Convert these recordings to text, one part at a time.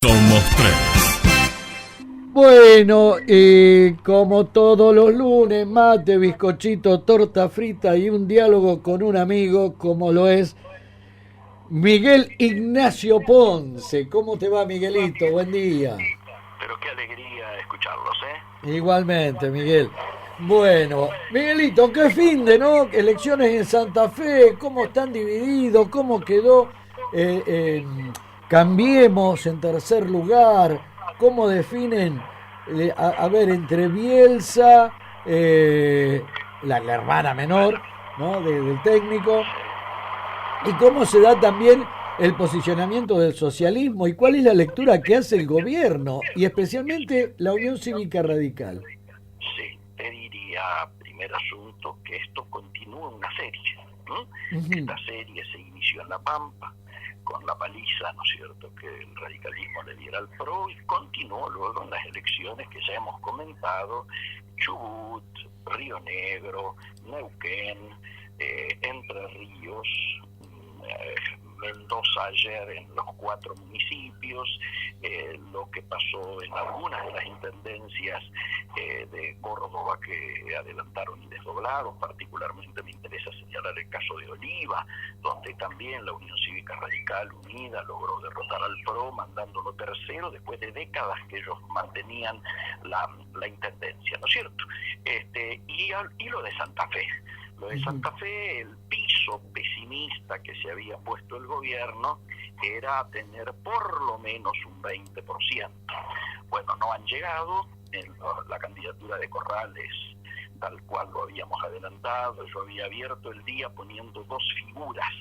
Somos tres. Bueno, como todos los lunes, mate, bizcochito, torta frita y un diálogo con un amigo, como lo es Miguel Ignacio Ponce. ¿Cómo te va, Miguelito? Buen día. Pero qué alegría escucharlos, ¿eh? Igualmente, Miguel. Bueno, Miguelito, qué fin de, ¿no? Elecciones en Santa Fe, cómo están divididos, cómo quedó Cambiemos en tercer lugar, cómo definen, a ver, entre Bielsa, la hermana menor, ¿no? Del técnico, y cómo se da también el posicionamiento del socialismo y cuál es la lectura que hace el gobierno y especialmente la Unión Cívica Radical. Sí, te diría, primer asunto, que esto continúa una serie. Ujú. Esta serie se inició en La Pampa, con la paliza, ¿no es cierto?, que el radicalismo le diera al PRO, y continuó luego en las elecciones que ya hemos comentado: Chubut, Río Negro, Neuquén, Entre Ríos, Mendoza ayer en los 4 municipios, lo que pasó en algunas de las intendencias de Córdoba que adelantaron y desdoblaron. Particularmente me interesa señalar el caso de Oliva, donde también la Unión Cívica Radical Unida logró derrotar al PRO, mandándolo tercero después de décadas que ellos mantenían la intendencia, ¿no es cierto? Y lo de Santa Fe. Lo de Santa Fe, el piso pesimista que se había puesto el gobierno era tener por lo menos un 20%. Bueno, no han llegado. La candidatura de Corrales, tal cual lo habíamos adelantado, yo había abierto el día poniendo 2 figuras: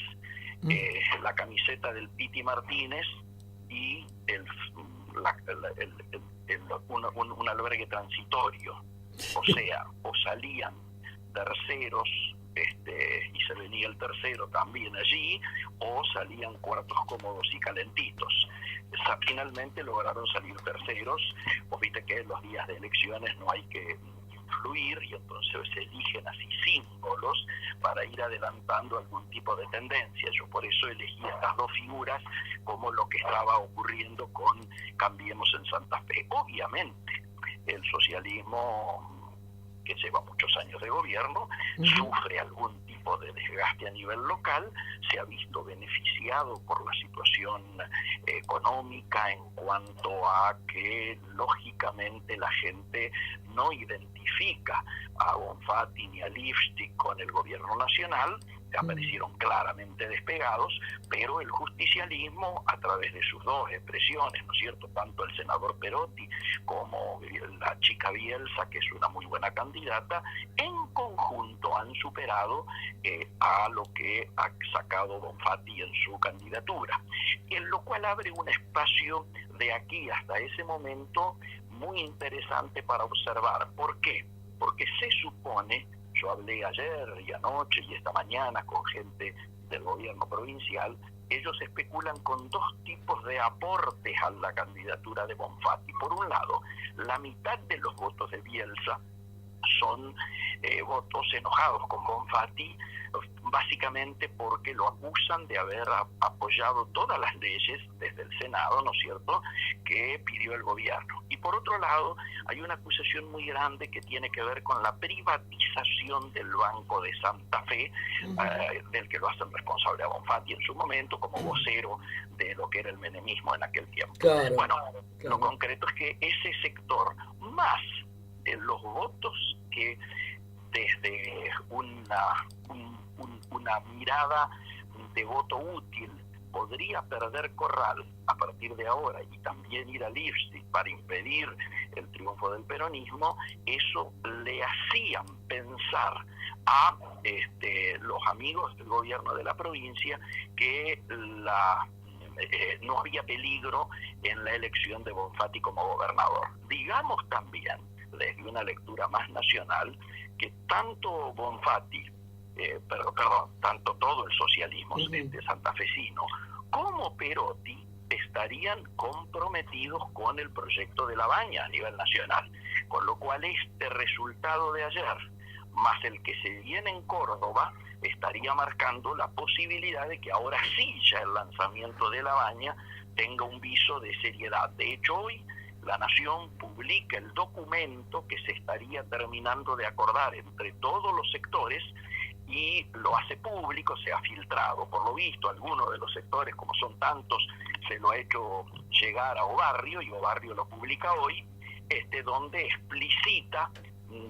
la camiseta del Piti Martínez y un albergue transitorio. O sea, o salían terceros, y se venía el tercero también allí, o salían cuartos cómodos y calentitos. Finalmente lograron salir terceros. Vos viste que en los días de elecciones no hay que influir, y entonces se eligen así símbolos para ir adelantando algún tipo de tendencia. Yo por eso elegí estas 2 figuras como lo que estaba ocurriendo con Cambiemos en Santa Fe. Obviamente el socialismo, que lleva muchos años de gobierno, sufre algún tipo de desgaste a nivel local, se ha visto beneficiado por la situación económica, en cuanto a que lógicamente la gente no identifica a Bonfatti ni a Lipstick con el gobierno nacional, aparecieron claramente despegados, pero el justicialismo, a través de sus 2 expresiones, ¿no es cierto?, tanto el senador Perotti como la chica Bielsa, que es una muy buena candidata, en conjunto han superado a lo que ha sacado Bonfatti en su candidatura, en lo cual abre un espacio de aquí hasta ese momento muy interesante para observar. ¿Por qué? Porque se supone, yo hablé ayer y anoche y esta mañana con gente del gobierno provincial, ellos especulan con 2 tipos de aportes a la candidatura de Bonfatti. Por un lado, la mitad de los votos de Bielsa son votos enojados con Bonfatti, básicamente porque lo acusan de haber apoyado todas las leyes desde el Senado, ¿no es cierto?, que pidió el gobierno. Y por otro lado, hay una acusación muy grande que tiene que ver con la privatización del Banco de Santa Fe, del que lo hacen responsable a Bonfatti en su momento, como vocero de lo que era el menemismo en aquel tiempo. Claro, Bueno, claro. lo concreto es que ese sector, más los votos que desde una mirada de voto útil podría perder Corral a partir de ahora, y también ir a Lipstick para impedir el triunfo del peronismo, eso le hacían pensar a los amigos del gobierno de la provincia que no había peligro en la elección de Bonfatti como gobernador. Digamos también, desde una lectura más nacional, que tanto Bonfatti, tanto todo el socialismo santafesino como Perotti estarían comprometidos con el proyecto de La Baña a nivel nacional, con lo cual este resultado de ayer, más el que se viene en Córdoba, estaría marcando la posibilidad de que ahora sí ya el lanzamiento de La Baña tenga un viso de seriedad. De hecho, hoy La Nación publica el documento que se estaría terminando de acordar entre todos los sectores y lo hace público, se ha filtrado. Por lo visto, algunos de los sectores, como son tantos, se lo ha hecho llegar a Obarrio, y Obarrio lo publica hoy, donde explicita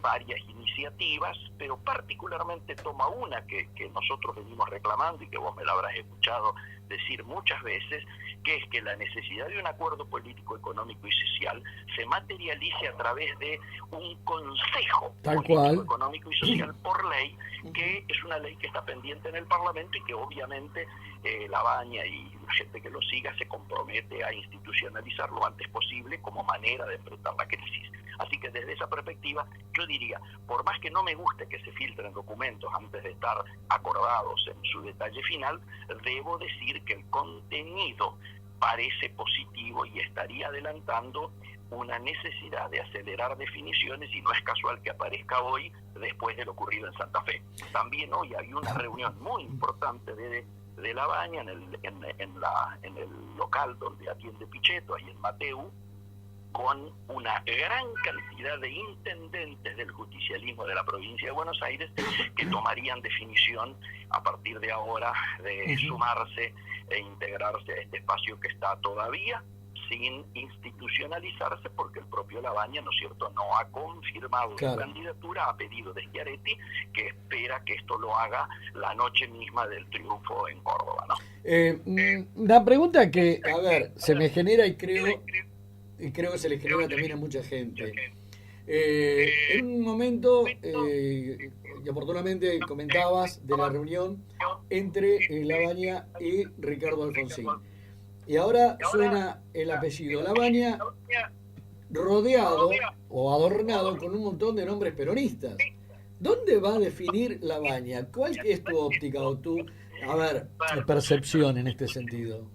varias iniciativas, pero particularmente toma una que nosotros venimos reclamando y que vos me la habrás escuchado decir muchas veces, que es que la necesidad de un acuerdo político, económico y social se materialice a través de un consejo político, económico y social por ley, que es una ley que está pendiente en el Parlamento y que obviamente Labaña y la gente que lo siga se compromete a institucionalizar lo antes posible como manera de enfrentar la crisis. Así que desde esa perspectiva, yo diría, por más que no me guste que se filtren documentos antes de estar acordados en su detalle final, debo decir que el contenido parece positivo y estaría adelantando una necesidad de acelerar definiciones, y no es casual que aparezca hoy después de lo ocurrido en Santa Fe. También hoy hay una reunión muy importante de Labaña en el local donde atiende Pichetto, ahí en Mateu, con una gran cantidad de intendentes del justicialismo de la provincia de Buenos Aires que tomarían definición a partir de ahora de sumarse e integrarse a este espacio que está todavía sin institucionalizarse, porque el propio Labaña, ¿no es cierto?, no ha confirmado su candidatura, ha pedido de Schiaretti que espera que esto lo haga la noche misma del triunfo en Córdoba, ¿no? Una pregunta que, a ver, se me genera y creo que se le genera también a mucha gente. En un momento, y oportunamente comentabas de la reunión entre Labaña y Ricardo Alfonsín. Y ahora suena el apellido Labaña rodeado o adornado con un montón de nombres peronistas. ¿Dónde va a definir Labaña? ¿Cuál es tu óptica o tu, percepción en este sentido?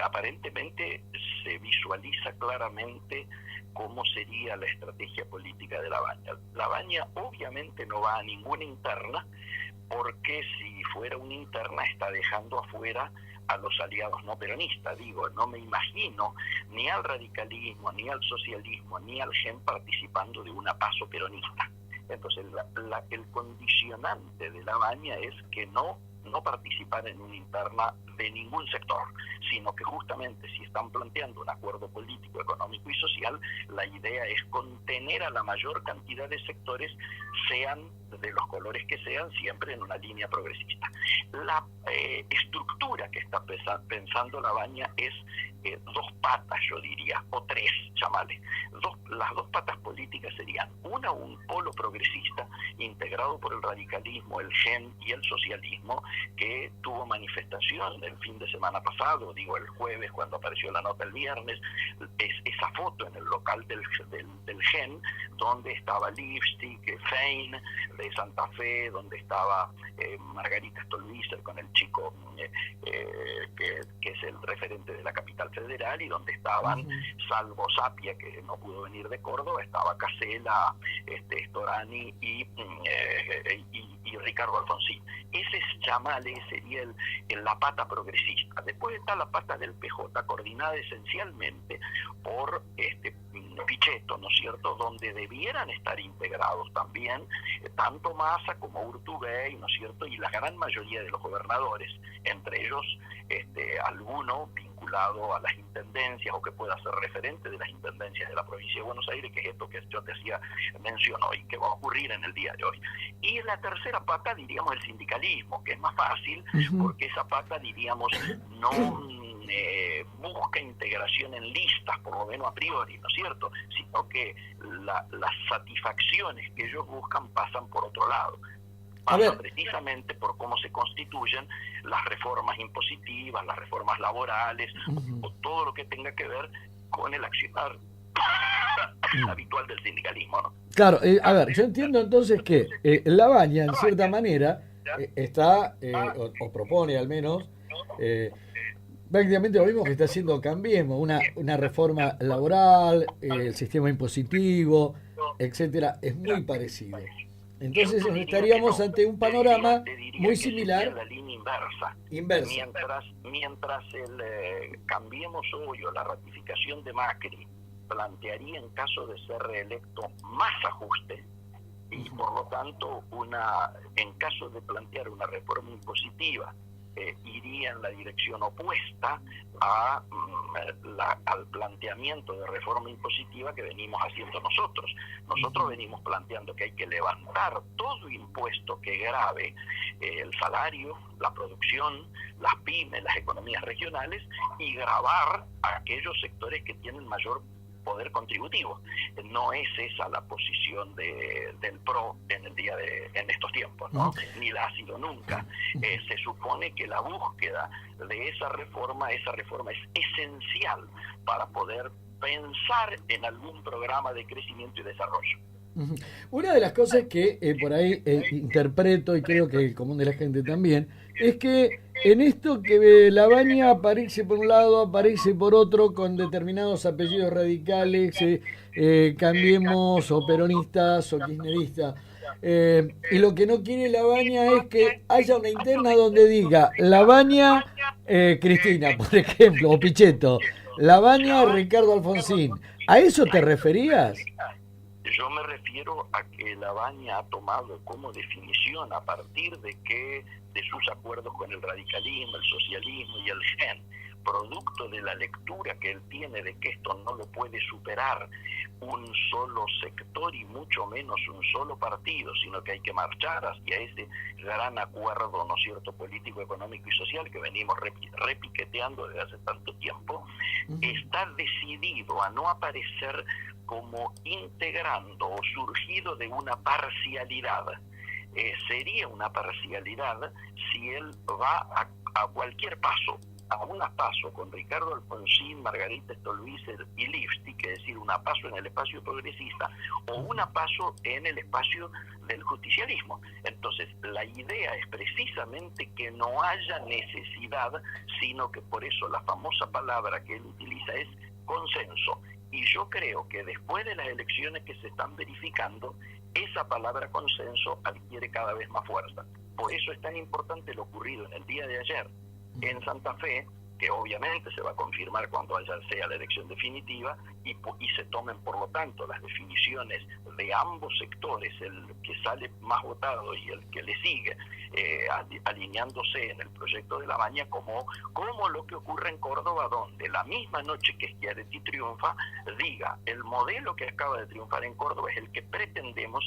Aparentemente se visualiza claramente cómo sería la estrategia política de Labaña. Labaña obviamente no va a ninguna interna, porque si fuera una interna está dejando afuera a los aliados no peronistas. Digo, no me imagino ni al radicalismo, ni al socialismo, ni al GEN participando de una PASO peronista. Entonces el condicionante de Labaña es que no participar en una interna de ningún sector, sino que justamente si están planteando un acuerdo político, económico y social, la idea es contener a la mayor cantidad de sectores, sean de los colores que sean, siempre en una línea progresista. La estructura que está pensando Labaña es dos patas, yo diría, o tres, llamale. Las dos patas políticas serían un polo progresista integrado por el radicalismo, el GEN y el socialismo, que tuvo manifestación el fin de semana pasado, digo el jueves cuando apareció la nota el viernes, esa foto en el local del GEN, donde estaba Lipstick, Fein de Santa Fe, donde estaba Margarita Stolbizer con el chico que es el referente de la capital federal, y donde estaban, salvo Sapia, que no pudo venir de Córdoba, estaba Casella, Storani y Ricardo Alfonsín. Ese es Chamale, sería la pata progresista. Después está la pata del PJ, coordinada esencialmente por Pichetto, ¿no es cierto?, donde debieran estar integrados también tanto Massa como Urtubey, ¿no es cierto?, y la gran mayoría de los gobernadores, entre ellos alguno vinculado a las intendencias o que pueda ser referente de las intendencias de la provincia de Buenos Aires, que es esto que yo te hacía mención hoy, que va a ocurrir en el día de hoy. Y la tercera pata, diríamos, el sindicalismo, que es más fácil, porque esa pata, diríamos, no busca integración en listas, por lo menos a priori, ¿no es cierto?, sino que las satisfacciones que ellos buscan pasan por otro lado. Pasa precisamente por cómo se constituyen las reformas impositivas, las reformas laborales, o todo lo que tenga que ver con el accionar habitual del sindicalismo, ¿no? Claro, yo entiendo entonces que Labaña, en cierta manera, está, o propone al menos, prácticamente lo mismo que está haciendo Cambiemos, una reforma laboral, el sistema impositivo, etcétera, es muy parecido. Entonces estaríamos ante un panorama muy similar. La línea inversa. Mientras el Cambiemos Hoy o la ratificación de Macri plantearía, en caso de ser reelecto, más ajuste, y por lo tanto en caso de plantear una reforma impositiva iría en la dirección opuesta al planteamiento de reforma impositiva que venimos haciendo nosotros. Nosotros venimos planteando que hay que levantar todo impuesto que grave el salario, la producción, las pymes, las economías regionales, y gravar a aquellos sectores que tienen mayor poder contributivo. No es esa la posición del PRO en estos tiempos, ¿no? Ni la ha sido nunca. Se supone que la búsqueda de esa reforma es esencial para poder pensar en algún programa de crecimiento y desarrollo. Una de las cosas que por ahí interpreto, y creo que el común de la gente también, es que en esto que Lavagna aparece por un lado, aparece por otro, con determinados apellidos radicales, Cambiemos, o peronistas, o kirchneristas. Y lo que no quiere Lavagna es que haya una interna donde diga Lavagna Cristina, por ejemplo, o Pichetto, Lavagna Ricardo Alfonsín. ¿A eso te referías? Yo me refiero a que Lavagna ha tomado como definición, a partir de sus acuerdos con el radicalismo, el socialismo y el GEN, producto de la lectura que él tiene de que esto no lo puede superar un solo sector y mucho menos un solo partido, sino que hay que marchar hacia ese gran acuerdo, ¿no es cierto?, político, económico y social que venimos repiqueteando desde hace tanto tiempo, está decidido a no aparecer como integrando o surgido de una parcialidad. Sería una parcialidad si él va a cualquier paso, a una paso con Ricardo Alfonsín, Margarita Stolbizer y Lipstick, es decir, una paso en el espacio progresista o una paso en el espacio del justicialismo. Entonces, la idea es precisamente que no haya necesidad, sino que por eso la famosa palabra que él utiliza es consenso. Y yo creo que después de las elecciones que se están verificando, esa palabra consenso adquiere cada vez más fuerza. Por eso es tan importante lo ocurrido en el día de ayer en Santa Fe, que obviamente se va a confirmar cuando sea la elección definitiva, y se tomen por lo tanto las definiciones de ambos sectores, el que sale más votado y el que le sigue, alineándose en el proyecto de Lavagna, como lo que ocurre en Córdoba, donde la misma noche que Schiaretti triunfa, diga: el modelo que acaba de triunfar en Córdoba es el que pretendemos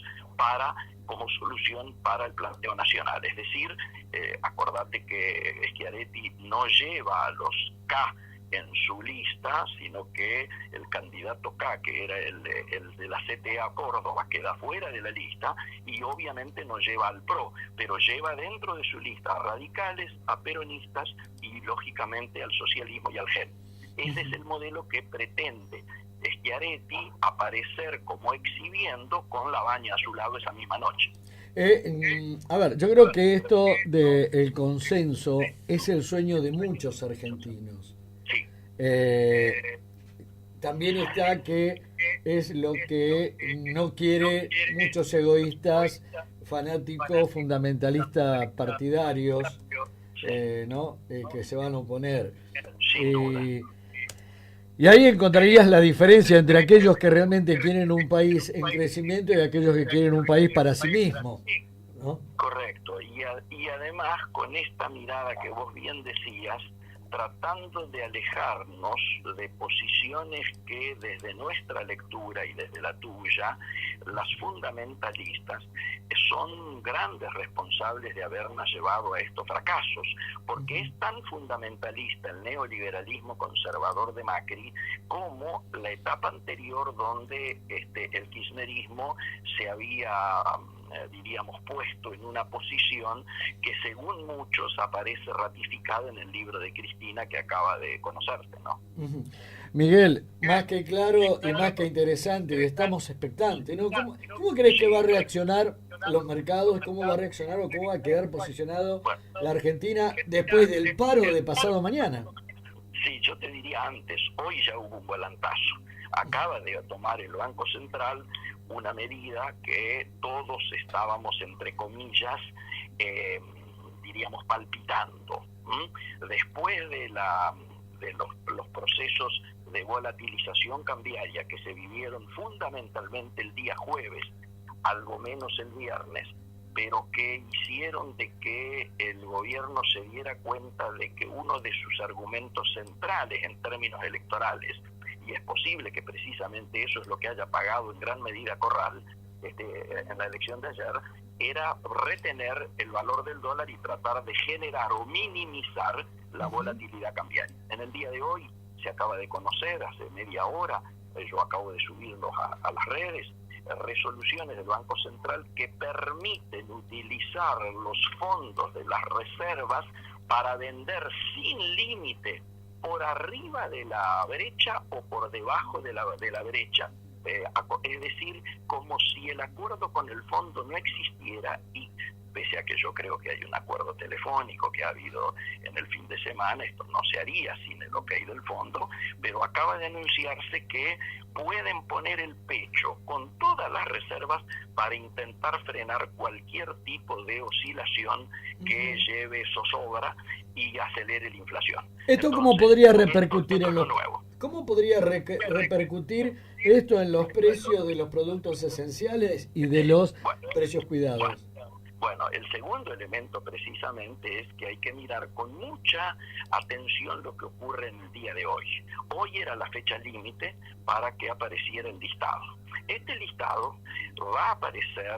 como solución para el planteo nacional. Es decir, acordate que Schiaretti no lleva a los K en su lista, sino que el candidato K, que era el de la CTA Córdoba, queda fuera de la lista, y obviamente no lleva al PRO, pero lleva dentro de su lista a radicales, a peronistas y lógicamente al socialismo y al GEN. Ese es el modelo que pretende Schiaretti aparecer como exhibiendo, con Lavagna a su lado esa misma noche. A ver, yo creo que esto del consenso es el sueño de muchos argentinos. Sí. También está que es lo que no quiere muchos egoístas, fanáticos, fundamentalistas partidarios, ¿no? Que se van a oponer. Sin duda. Y ahí encontrarías la diferencia entre aquellos que realmente quieren un país en crecimiento y aquellos que quieren un país para sí mismo, ¿no? Correcto. Y además, con esta mirada que vos bien decías, tratando de alejarnos de posiciones que desde nuestra lectura y desde la tuya, las fundamentalistas son grandes responsables de habernos llevado a estos fracasos, porque es tan fundamentalista el neoliberalismo conservador de Macri como la etapa anterior, donde el kirchnerismo se había diríamos puesto en una posición que según muchos aparece ratificada en el libro de Cristina que acaba de conocerse, ¿no? Miguel, más que claro y más que interesante, y estamos expectantes, ¿no? ¿Cómo crees que va a reaccionar los mercados? ¿Cómo va a reaccionar o cómo va a quedar posicionado la Argentina después del paro de pasado mañana? Sí, yo te diría antes, hoy ya hubo un volantazo. Acaba de tomar el Banco Central una medida que todos estábamos, entre comillas, diríamos, palpitando. Después de los procesos de volatilización cambiaria que se vivieron fundamentalmente el día jueves, algo menos el viernes, pero que hicieron de que el gobierno se diera cuenta de que uno de sus argumentos centrales en términos electorales, y es posible que precisamente eso es lo que haya pagado en gran medida Corral en la elección de ayer, era retener el valor del dólar y tratar de generar o minimizar la volatilidad cambiaria. En el día de hoy se acaba de conocer, hace media hora, yo acabo de subirlos a las redes, resoluciones del Banco Central que permiten utilizar los fondos de las reservas para vender sin límite por arriba de la brecha o por debajo de la brecha. Es decir, como si el acuerdo con el fondo no existiera, y pese a que yo creo que hay un acuerdo telefónico que ha habido en el fin de semana, esto no se haría sin el ok del fondo, pero acaba de anunciarse que pueden poner el pecho con todas las reservas para intentar frenar cualquier tipo de oscilación que lleve zozobra y acelere la inflación. ¿Esto cómo podría repercutir en los nuevos? ¿Cómo podría repercutir esto en los precios de los productos esenciales y de los precios cuidados? Bueno, el segundo elemento precisamente es que hay que mirar con mucha atención lo que ocurre en el día de hoy. Hoy era la fecha límite para que apareciera el listado. Este listado va a aparecer,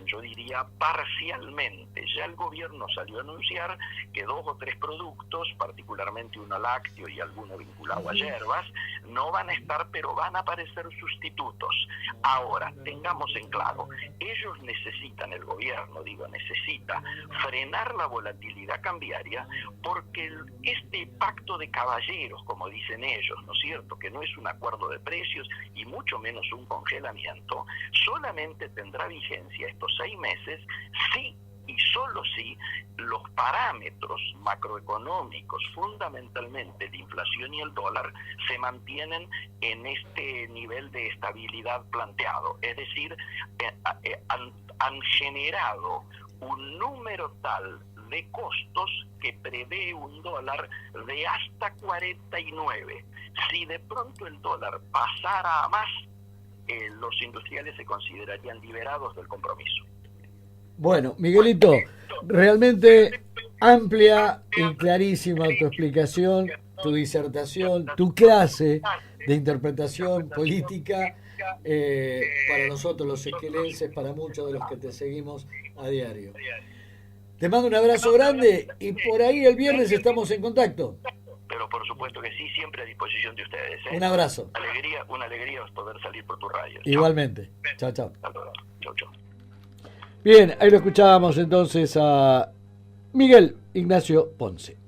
yo diría, parcialmente. Ya el gobierno salió a anunciar que 2 o 3 productos, particularmente uno lácteo y alguno vinculado a hierbas, no van a estar, pero van a aparecer sustitutos. Ahora, tengamos en claro, ellos necesitan, el gobierno, necesita frenar la volatilidad cambiaria, porque este pacto de caballeros, como dicen ellos, ¿no es cierto?, que no es un acuerdo de precios y mucho menos un congelamiento, solamente tendrá vigencia estos 6 meses si y solo si los parámetros macroeconómicos, fundamentalmente la inflación y el dólar, se mantienen en este nivel de estabilidad planteado. Es decir, han generado un número tal de costos que prevé un dólar de hasta 49. Si de pronto el dólar pasara a más, los industriales se considerarían liberados del compromiso. Bueno, Miguelito, realmente amplia y clarísima tu explicación, tu disertación, tu clase de interpretación política para nosotros los esquelenses, para muchos de los que te seguimos a diario. Te mando un abrazo grande y por ahí el viernes estamos en contacto. Pero por supuesto que sí, siempre a disposición de ustedes. Un abrazo. Una alegría poder salir por tu radio. Igualmente. Chao, chao. Chao, chao. Bien, ahí lo escuchábamos entonces a Miguel Ignacio Ponce.